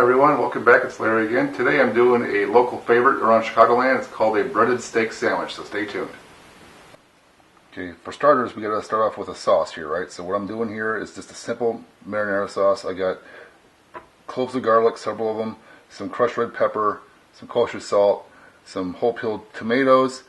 everyone, welcome back. It's Larry again. Today I'm doing a local favorite around Chicagoland. It's called a breaded steak sandwich, so stay tuned. Okay, for starters, we gotta start off with a sauce here, right? So what I'm doing here is just a simple marinara sauce. I got cloves of garlic, several of them, some crushed red pepper, some kosher salt, some whole peeled tomatoes,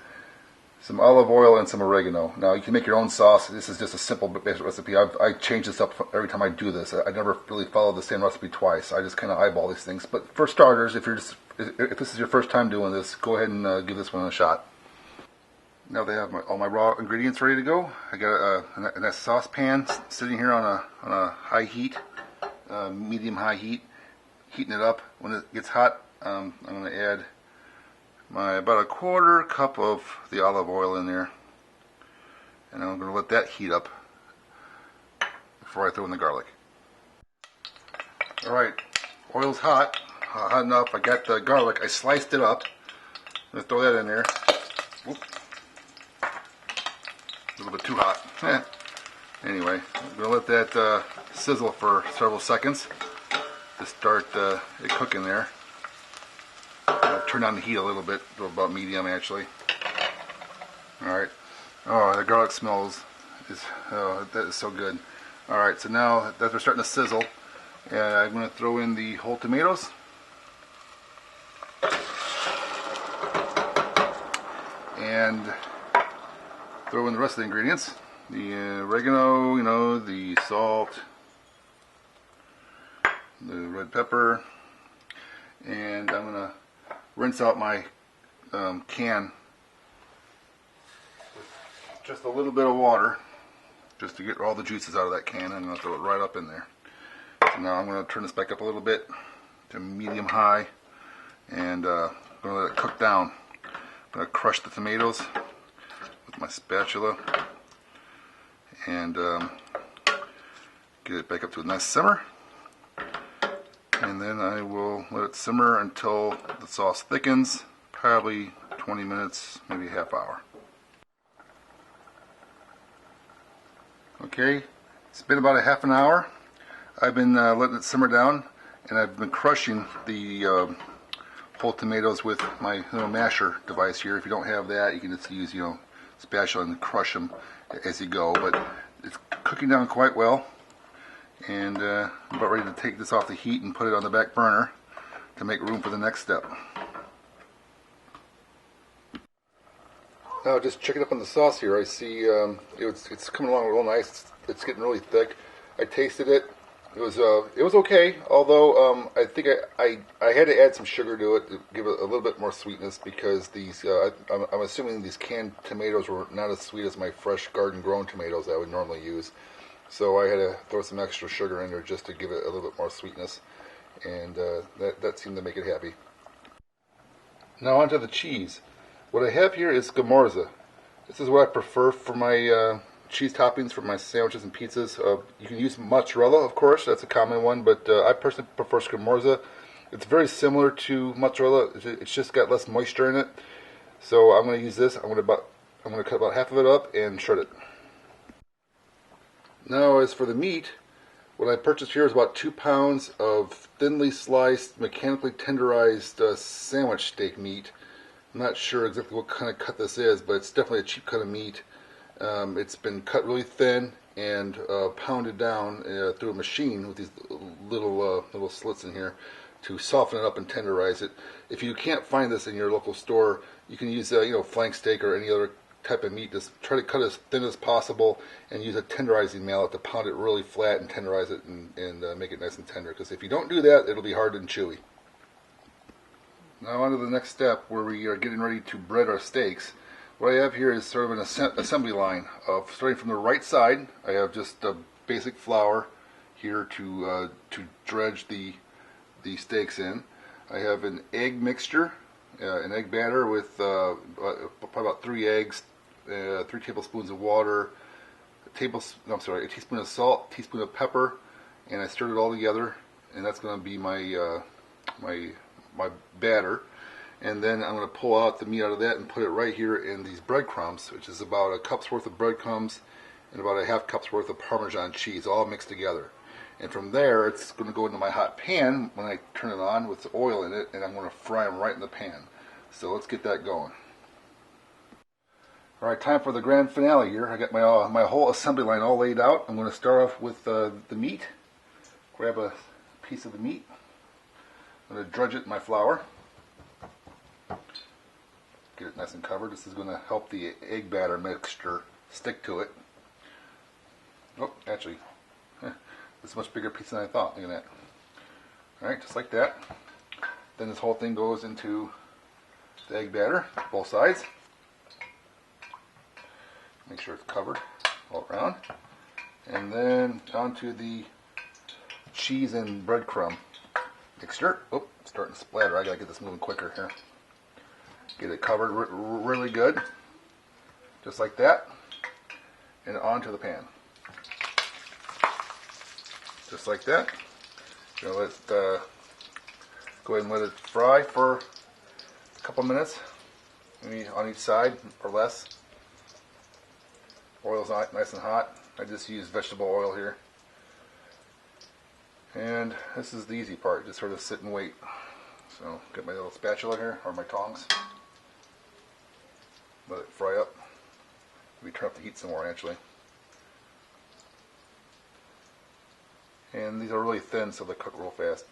some olive oil, and some oregano. Now you can make your own sauce. This is just a simple basic recipe. I change this up every time I do this. I never really follow the same recipe twice. I just kind of eyeball these things. But for starters, if this is your first time doing this, go ahead and give this one a shot. Now they have all my raw ingredients ready to go. I got a nice saucepan sitting here on a high heat, medium high heat, heating it up. When it gets hot, I'm going to add about a quarter cup of the olive oil in there, and I'm going to let that heat up before I throw in the garlic. Alright, oil's hot enough. I got the garlic, I sliced it up. I'm going to throw that in there. Whoop. A little bit too hot. Anyway, I'm going to let that sizzle for several seconds to start it cooking there. Turn down the heat a little bit, about medium actually. Alright. Oh, the garlic smells that is so good. Alright, so now that they're starting to sizzle, I'm going to throw in the whole tomatoes. And throw in the rest of the ingredients. The oregano, the salt, the red pepper, and I'm going to rinse out my can with just a little bit of water, just to get all the juices out of that can, and I'm going to throw it right up in there. So now I'm going to turn this back up a little bit to medium high, and I'm going to let it cook down. I'm going to crush the tomatoes with my spatula and get it back up to a nice simmer. And then I will let it simmer until the sauce thickens, probably 20 minutes, maybe a half hour. Okay, it's been about a half an hour. I've been letting it simmer down, and I've been crushing the whole tomatoes with my little masher device here. If you don't have that, you can just use spatula and crush them as you go. But it's cooking down quite well. And I'm about ready to take this off the heat and put it on the back burner to make room for the next step. Now just checking up on the sauce here, I see it's coming along real nice. It's getting really thick. I tasted it. It was okay, although I think I had to add some sugar to it to give it a little bit more sweetness, because these I'm assuming these canned tomatoes were not as sweet as my fresh garden grown tomatoes I would normally use. So I had to throw some extra sugar in there just to give it a little bit more sweetness, and that seemed to make it happy. Now onto the cheese. What I have here is Scamorza. This is what I prefer for my cheese toppings for my sandwiches and pizzas. You can use mozzarella, of course, that's a common one, but I personally prefer Scamorza. It's very similar to mozzarella, it's just got less moisture in it. So I'm going to use this. I'm going to cut about half of it up and shred it. Now, as for the meat, what I purchased here is about 2 pounds of thinly sliced, mechanically tenderized sandwich steak meat. I'm not sure exactly what kind of cut this is, but it's definitely a cheap cut of meat. It's been cut really thin and pounded down through a machine with these little slits in here to soften it up and tenderize it. If you can't find this in your local store, you can use flank steak or any other type of meat. Just try to cut as thin as possible and use a tenderizing mallet to pound it really flat and tenderize it and make it nice and tender, because if you don't do that, it'll be hard and chewy. Now on to the next step, where we are getting ready to bread our steaks. What I have here is sort of an assembly line of starting from the right side. I have just a basic flour here to dredge the steaks in. I have an egg mixture, an egg batter with probably about 3 eggs, 3 tablespoons of water, a teaspoon of salt, teaspoon of pepper, and I stirred it all together, and that's going to be my my batter. And then I'm going to pull out the meat out of that and put it right here in these breadcrumbs, which is about a cup's worth of breadcrumbs and about a half cup's worth of Parmesan cheese, all mixed together. And from there, it's going to go into my hot pan when I turn it on with the oil in it, and I'm going to fry them right in the pan. So let's get that going. All right, time for the grand finale here. I got my whole assembly line all laid out. I'm going to start off with the meat. Grab a piece of the meat. I'm going to drudge it in my flour. Get it nice and covered. This is going to help the egg batter mixture stick to it. Oh, actually, it's a much bigger piece than I thought. Look at that. All right, just like that. Then this whole thing goes into the egg batter, both sides. Make sure it's covered all around. And then onto the cheese and breadcrumb mixture. Oh, it's starting to splatter. I gotta get this moving quicker here. Get it covered really good, just like that, and onto the pan. Just like that. You know, let's go ahead and let it fry for a couple minutes, maybe on each side or less. Oil's nice and hot. I just use vegetable oil here. And this is the easy part, just sort of sit and wait. So, get my little spatula here, or my tongs. Let it fry up. Maybe turn up the heat some more, actually. And these are really thin, so they cook real fast.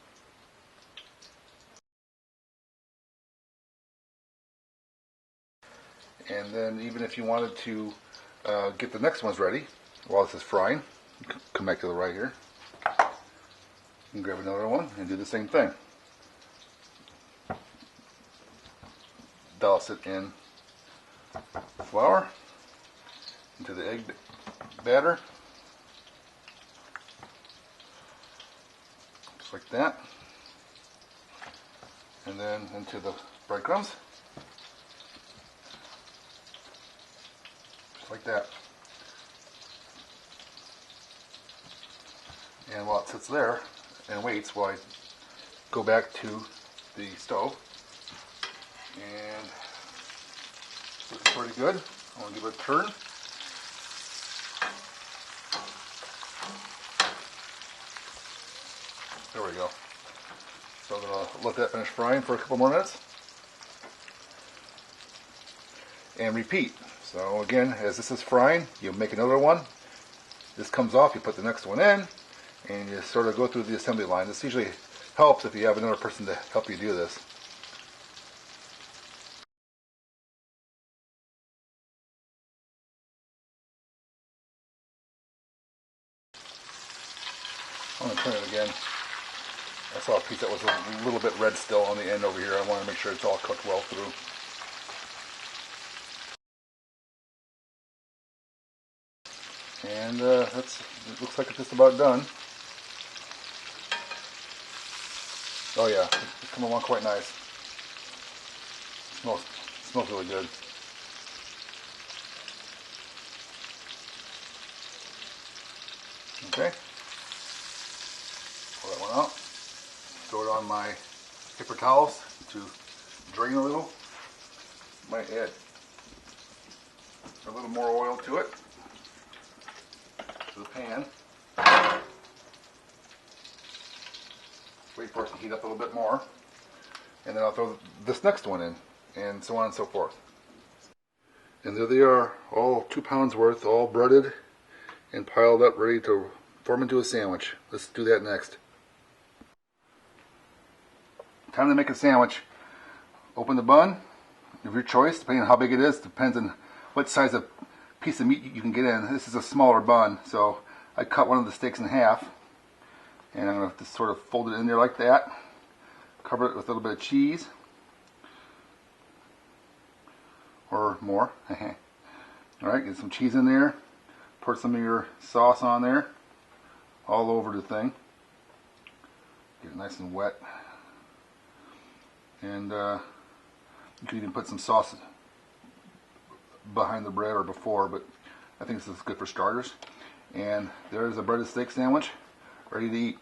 And then even if you wanted to get the next ones ready while this is frying, come back to the right here. You can grab another one and do the same thing. Douse it in flour into the egg batter, just like that, and then into the breadcrumbs, just like that. And while it sits there and waits, while I go back to the stove, and looking pretty good. I'm going to give it a turn. There we go. So I'm going to let that finish frying for a couple more minutes. And repeat. So again, as this is frying, you make another one. This comes off, you put the next one in, and you sort of go through the assembly line. This usually helps if you have another person to help you do this. I'm going to turn it again. I saw a piece that was a little bit red still on the end over here. I want to make sure it's all cooked well through. And it looks like it's just about done. Oh yeah, it's coming along quite nice. Smells really good. Okay. Pull that one out. Throw it on my paper towels to drain a little. Might add a little more oil to it, to the pan. Wait for it to heat up a little bit more, and then I'll throw this next one in, and so on and so forth. And there they are, all 2 pounds worth, all breaded and piled up, ready to form into a sandwich. Let's do that next. Time to make a sandwich. Open the bun of your choice, depending on how big it is. Depends on what size of piece of meat you can get in. This is a smaller bun, so I cut one of the steaks in half, and I'm going to just sort of fold it in there like that. Cover it with a little bit of cheese, or more. Alright, get some cheese in there. Pour some of your sauce on there, all over the thing. Get it nice and wet. And you can even put some sauce behind the bread or before, but I think this is good for starters. And there's a breaded steak sandwich ready to eat.